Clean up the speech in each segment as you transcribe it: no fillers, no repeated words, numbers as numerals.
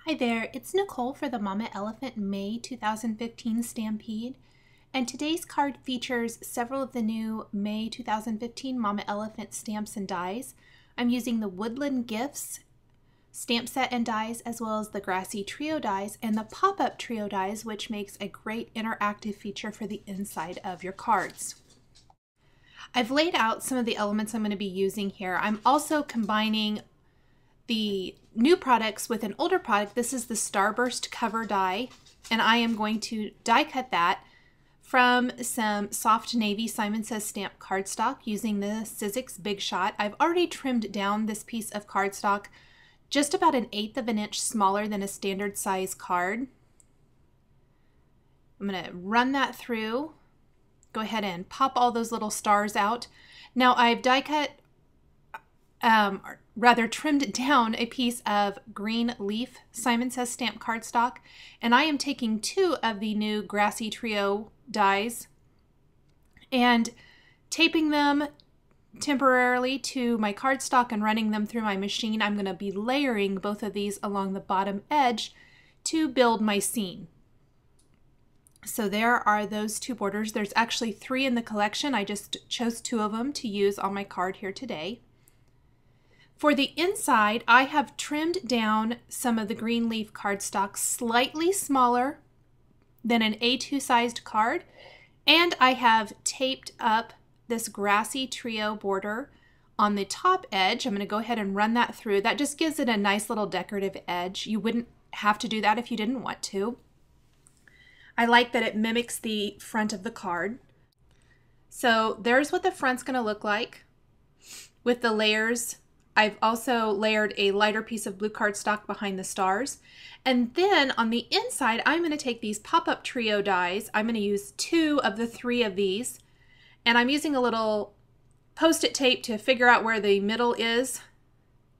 Hi there, it's Nicole for the Mama Elephant May 2015 Stampede, and today's card features several of the new May 2015 Mama Elephant stamps and dies. I'm using the Woodland Gifts stamp set and dies, as well as the Grassy Trio dies and the pop-up trio dies, which makes a great interactive feature for the inside of your cards. I've laid out some of the elements I'm going to be using here. I'm also combining the new products with an older product. This is the Starburst cover die, and I am going to die cut that from some soft navy Simon Says stamp cardstock using the Sizzix Big Shot. I've already trimmed down this piece of cardstock just about 1/8 of an inch smaller than a standard size card. I'm going to run that through. Go ahead and pop all those little stars out. Now I've die cut, rather trimmed down a piece of green leaf Simon Says stamp cardstock, and I am taking 2 of the new Grassy Trio dies and taping them temporarily to my cardstock and running them through my machine. I'm going to be layering both of these along the bottom edge to build my scene. So there are those 2 borders. There's actually 3 in the collection. I just chose 2 of them to use on my card here today. For the inside, I have trimmed down some of the green leaf cardstock slightly smaller than an A2 sized card, and I have taped up this Grassy Trio border on the top edge. I'm going to go ahead and run that through. That just gives it a nice little decorative edge. You wouldn't have to do that if you didn't want to. I like that it mimics the front of the card. So there's what the front's going to look like with the layers. I've also layered a lighter piece of blue cardstock behind the stars. And then on the inside, I'm going to take these pop-up trio dies. I'm going to use 2 of the 3 of these. And I'm using a little Post-it tape to figure out where the middle is.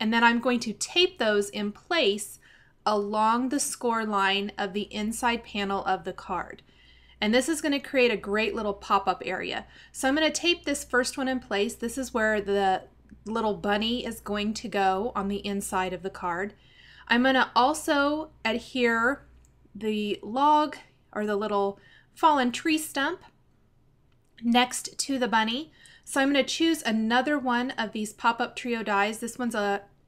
And then I'm going to tape those in place along the score line of the inside panel of the card. And this is going to create a great little pop-up area. So I'm going to tape this first one in place. This is where the little bunny is going to go on the inside of the card. I'm going to also adhere the log or the little fallen tree stump next to the bunny. So I'm going to choose another one of these pop-up trio dies. This one's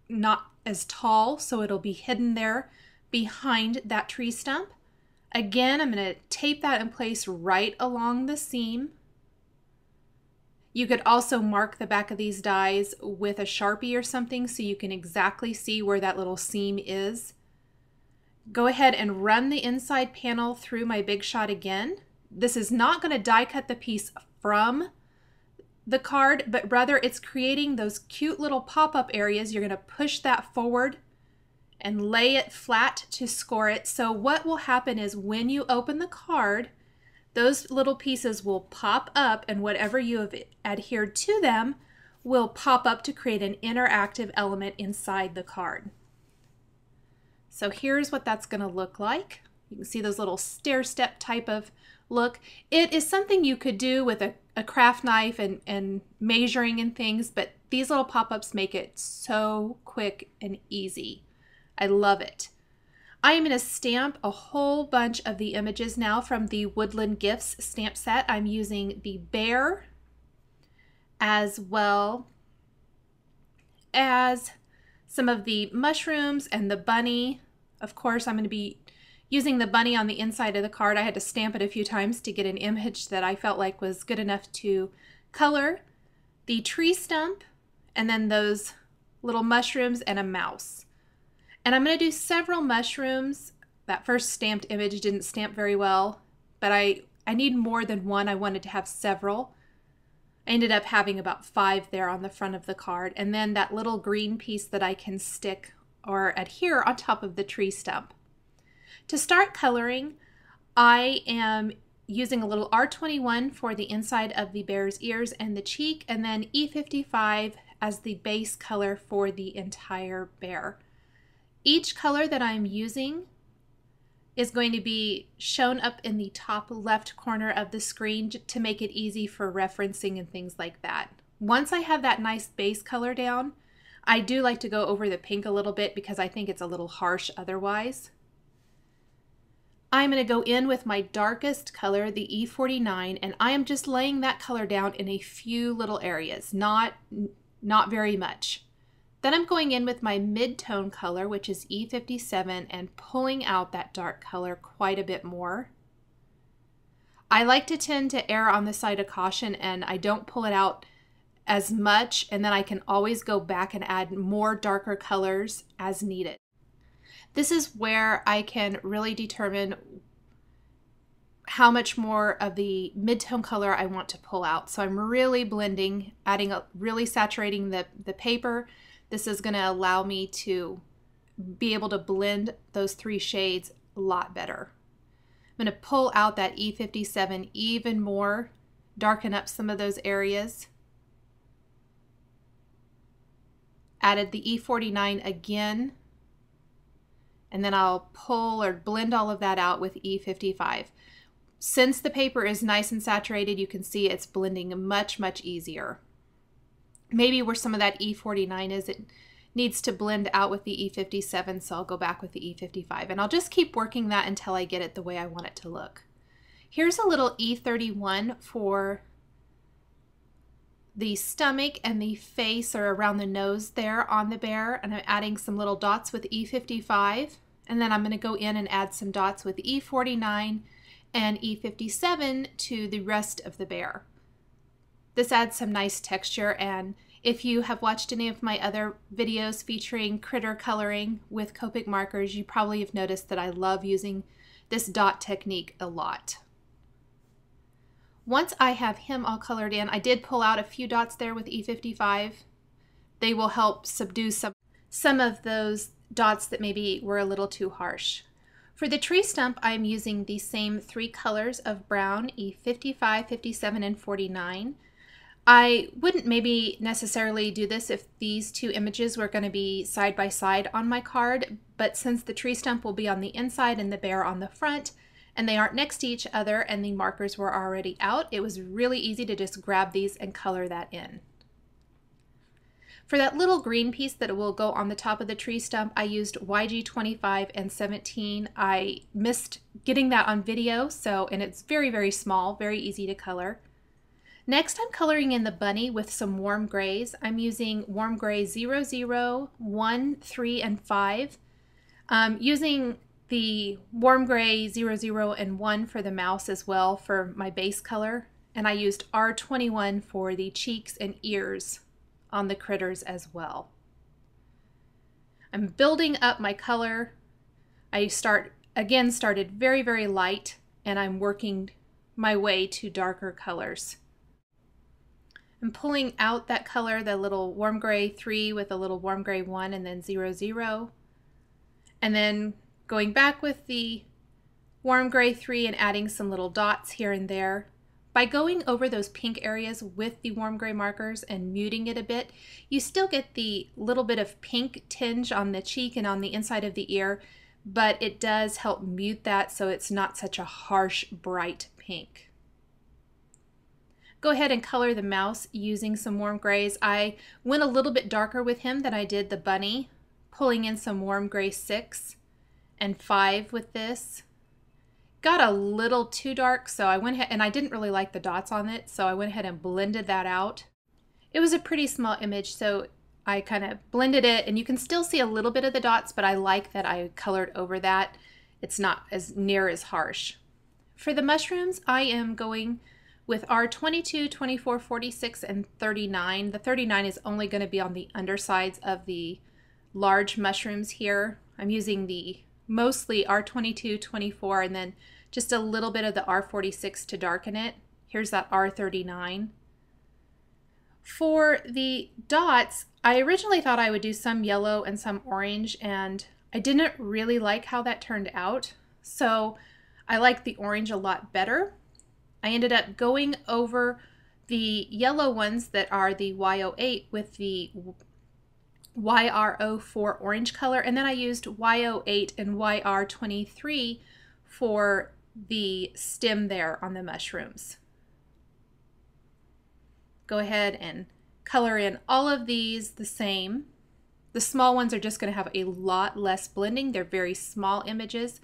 not as tall, so it'll be hidden there behind that tree stump. Again, I'm going to tape that in place right along the seam. You could also mark the back of these dies with a Sharpie or something so you can exactly see where that little seam is. Go ahead and run the inside panel through my Big Shot again. This is not going to die cut the piece from the card, but rather it's creating those cute little pop-up areas. You're going to push that forward and lay it flat to score it. So what will happen is when you open the card, those little pieces will pop up, and whatever you have adhered to them will pop up to create an interactive element inside the card. So here's what that's going to look like. You can see those little stair-step type of look. It is something you could do with a craft knife and measuring and things, but these little pop-ups make it so quick and easy. I love it. I am going to stamp a whole bunch of the images now from the Woodland Gifts stamp set. I'm using the bear as well as some of the mushrooms and the bunny. Of course, I'm going to be using the bunny on the inside of the card. I had to stamp it a few times to get an image that I felt like was good enough to color. The tree stump, and then those little mushrooms and a mouse. And I'm going to do several mushrooms. That first stamped image didn't stamp very well, but I need more than one. I wanted to have several. I ended up having about 5 there on the front of the card. And then that little green piece that I can stick or adhere on top of the tree stump. To start coloring, I am using a little R21 for the inside of the bear's ears and the cheek, and then E55 as the base color for the entire bear. Each color that I'm using is going to be shown up in the top left corner of the screen to make it easy for referencing and things like that. Once I have that nice base color down, I do like to go over the pink a little bit because I think it's a little harsh otherwise. I'm going to go in with my darkest color, the E49, and I am just laying that color down in a few little areas, not very much. Then I'm going in with my mid-tone color, which is E57, and pulling out that dark color quite a bit more. I like to tend to err on the side of caution, and I don't pull it out as much, and then I can always go back and add more darker colors as needed. This is where I can really determine how much more of the mid-tone color I want to pull out. So I'm really blending, really saturating the paper. This is going to allow me to be able to blend those 3 shades a lot better. I'm going to pull out that E57 even more, darken up some of those areas. Added the E49 again. And then I'll pull or blend all of that out with E55. Since the paper is nice and saturated, you can see it's blending much, much easier. Maybe where some of that E49 is, it needs to blend out with the E57, so I'll go back with the E55. And I'll just keep working that until I get it the way I want it to look. Here's a little E31 for the stomach and the face, or around the nose there on the bear, and I'm adding some little dots with E55. And then I'm going to go in and add some dots with E49 and E57 to the rest of the bear. This adds some nice texture, and if you have watched any of my other videos featuring critter coloring with Copic markers, you probably have noticed that I love using this dot technique a lot. Once I have him all colored in, I did pull out a few dots there with E55. They will help subdue some of those dots that maybe were a little too harsh. For the tree stump, I'm using the same 3 colors of brown, E55, 57, and 49. I wouldn't maybe necessarily do this if these 2 images were going to be side by side on my card, but since the tree stump will be on the inside and the bear on the front, and they aren't next to each other and the markers were already out, it was really easy to just grab these and color that in. For that little green piece that will go on the top of the tree stump, I used YG25 and 17. I missed getting that on video, and it's very, very small, very easy to color. Next, I'm coloring in the bunny with some warm grays. I'm using warm gray 00, 1, 3, and 5. Using the warm gray 00 and 1 for the mouse as well for my base color. And I used R21 for the cheeks and ears on the critters as well. I'm building up my color. I started very, very light, and I'm working my way to darker colors. I'm pulling out that color, the little warm gray 3 with a little warm gray 1 and then 00. And then going back with the warm gray 3 and adding some little dots here and there. By going over those pink areas with the warm gray markers and muting it a bit, you still get the little bit of pink tinge on the cheek and on the inside of the ear, but it does help mute that so it's not such a harsh, bright pink. Go ahead and color the mouse using some warm grays. I went a little bit darker with him than I did the bunny, pulling in some warm gray 6 and 5 with this. Got a little too dark, so I went ahead, and I didn't really like the dots on it, so I went ahead and blended that out. It was a pretty small image, so I kind of blended it, and you can still see a little bit of the dots, but I like that I colored over that. It's not as near as harsh. For the mushrooms, I am going with R22, 24, 46, and 39. The 39 is only going to be on the undersides of the large mushrooms here. I'm using the mostly R22, 24, and then just a little bit of the R46 to darken it. Here's that R39. For the dots, I originally thought I would do some yellow and some orange, and I didn't really like how that turned out. So I like the orange a lot better. I ended up going over the yellow ones that are the Y08 with the YR04 orange color, and then I used Y08 and YR23 for the stem there on the mushrooms. Go ahead and color in all of these the same. The small ones are just going to have a lot less blending. They're very small images,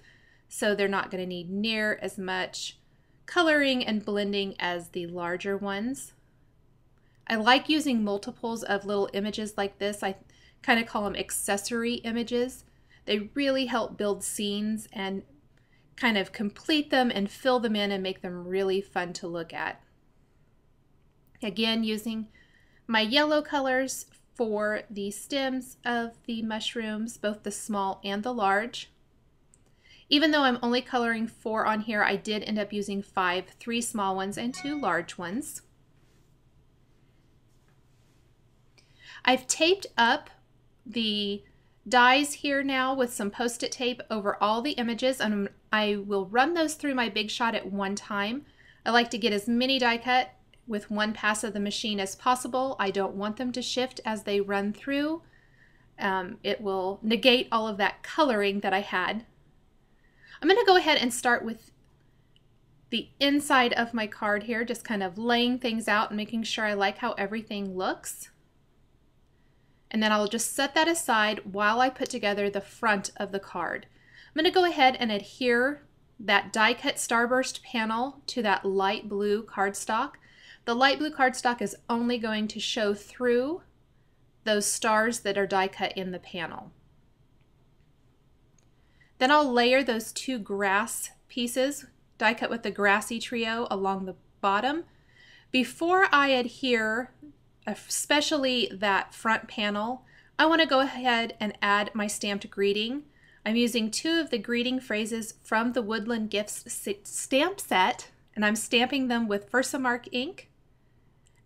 so they're not going to need near as much coloring and blending as the larger ones. I like using multiples of little images like this. I kind of call them accessory images. They really help build scenes and kind of complete them and fill them in and make them really fun to look at. Again, using my yellow colors for the stems of the mushrooms, both the small and the large. Even though I'm only coloring 4 on here, I did end up using 5, 3 small ones and 2 large ones. I've taped up the dies here now with some post-it tape over all the images, and I will run those through my Big Shot at one time. I like to get as many die cut with one pass of the machine as possible. I don't want them to shift as they run through. It will negate all of that coloring that I had. I'm going to go ahead and start with the inside of my card here, just kind of laying things out and making sure I like how everything looks. And then I'll just set that aside while I put together the front of the card. I'm going to go ahead and adhere that die cut starburst panel to that light blue cardstock. The light blue cardstock is only going to show through those stars that are die cut in the panel. Then I'll layer those 2 grass pieces, die cut with the grassy trio, along the bottom. Before I adhere, especially that front panel, I want to go ahead and add my stamped greeting. I'm using 2 of the greeting phrases from the Woodland Gifts stamp set, and I'm stamping them with Versamark ink.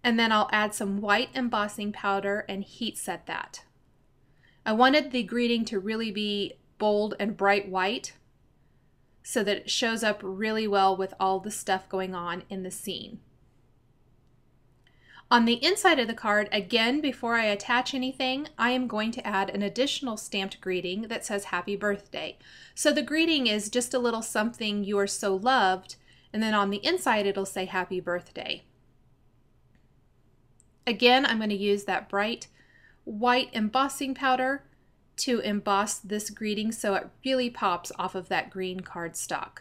And then I'll add some white embossing powder and heat set that. I wanted the greeting to really be bold and bright white so that it shows up really well with all the stuff going on in the scene. On the inside of the card, again, before I attach anything, I am going to add an additional stamped greeting that says happy birthday. So the greeting is just a little something, you are so loved, and then on the inside it'll say happy birthday. Again, I'm going to use that bright white embossing powder to emboss this greeting so it really pops off of that green cardstock.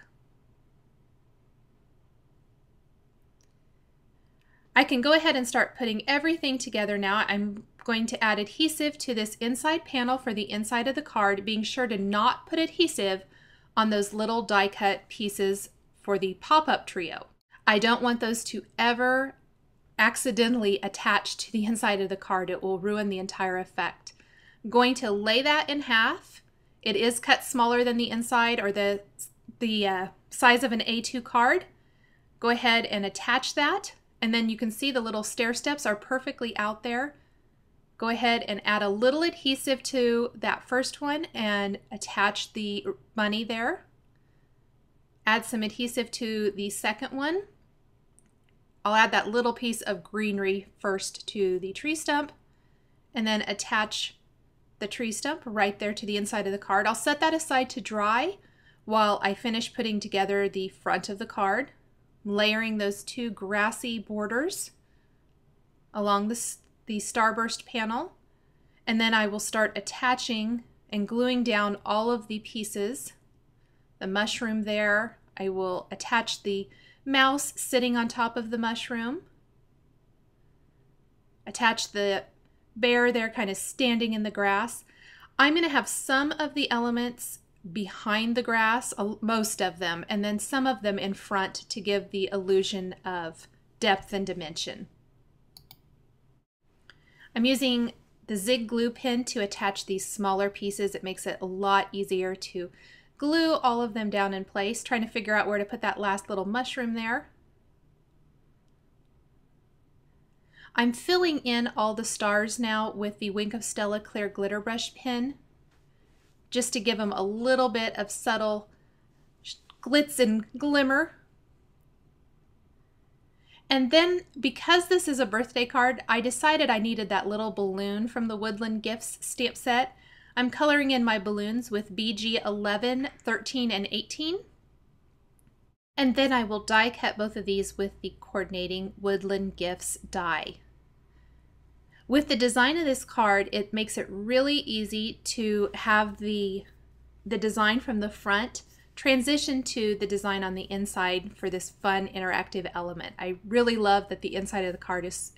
I can go ahead and start putting everything together now. I'm going to add adhesive to this inside panel for the inside of the card, being sure to not put adhesive on those little die cut pieces for the pop-up trio. I don't want those to ever accidentally attach to the inside of the card. It will ruin the entire effect. I'm going to lay that in half. It is cut smaller than the inside or the size of an A2 card. Go ahead and attach that. And then you can see the little stair steps are perfectly out there. Go ahead and add a little adhesive to that first one and attach the bunny there. Add some adhesive to the second one. I'll add that little piece of greenery first to the tree stump and then attach the tree stump right there to the inside of the card. I'll set that aside to dry while I finish putting together the front of the card. Layering those 2 grassy borders along the starburst panel, and then I will start attaching and gluing down all of the pieces. The mushroom there, I will attach the mouse sitting on top of the mushroom, attach the bear there kind of standing in the grass. I'm going to have some of the elements behind the grass, most of them, and then some of them in front to give the illusion of depth and dimension. I'm using the Zig glue pen to attach these smaller pieces. It makes it a lot easier to glue all of them down in place, trying to figure out where to put that last little mushroom there. I'm filling in all the stars now with the Wink of Stella clear glitter brush pen, just to give them a little bit of subtle glitz and glimmer. And then, because this is a birthday card, I decided I needed that little balloon from the Woodland Gifts stamp set. I'm coloring in my balloons with BG 11, 13, and 18. And then I will die cut both of these with the coordinating Woodland Gifts die. With the design of this card, it makes it really easy to have the design from the front transition to the design on the inside for this fun interactive element. I really love that the inside of the card is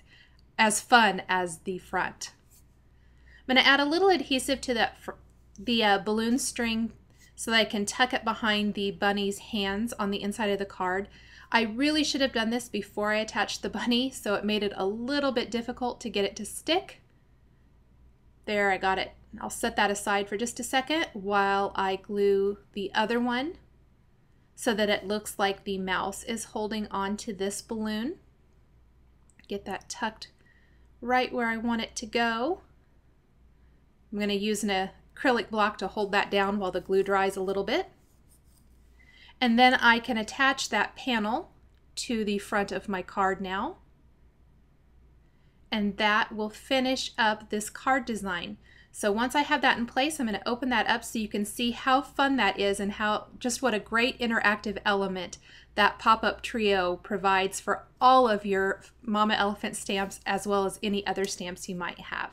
as fun as the front. I'm going to add a little adhesive to the balloon string so that I can tuck it behind the bunny's hands on the inside of the card. I really should have done this before I attached the bunny, so it made it a little bit difficult to get it to stick. There, I got it. I'll set that aside for just a second while I glue the other one so that it looks like the mouse is holding on to this balloon. Get that tucked right where I want it to go. I'm going to use an acrylic block to hold that down while the glue dries a little bit. And then I can attach that panel to the front of my card now. And that will finish up this card design. So once I have that in place, I'm going to open that up so you can see how fun that is and just what a great interactive element that pop-up trio provides for all of your Mama Elephant stamps as well as any other stamps you might have.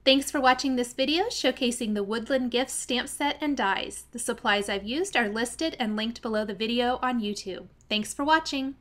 Thanks for watching this video showcasing the Woodland Gifts stamp set and dies. The supplies I've used are listed and linked below the video on YouTube. Thanks for watching.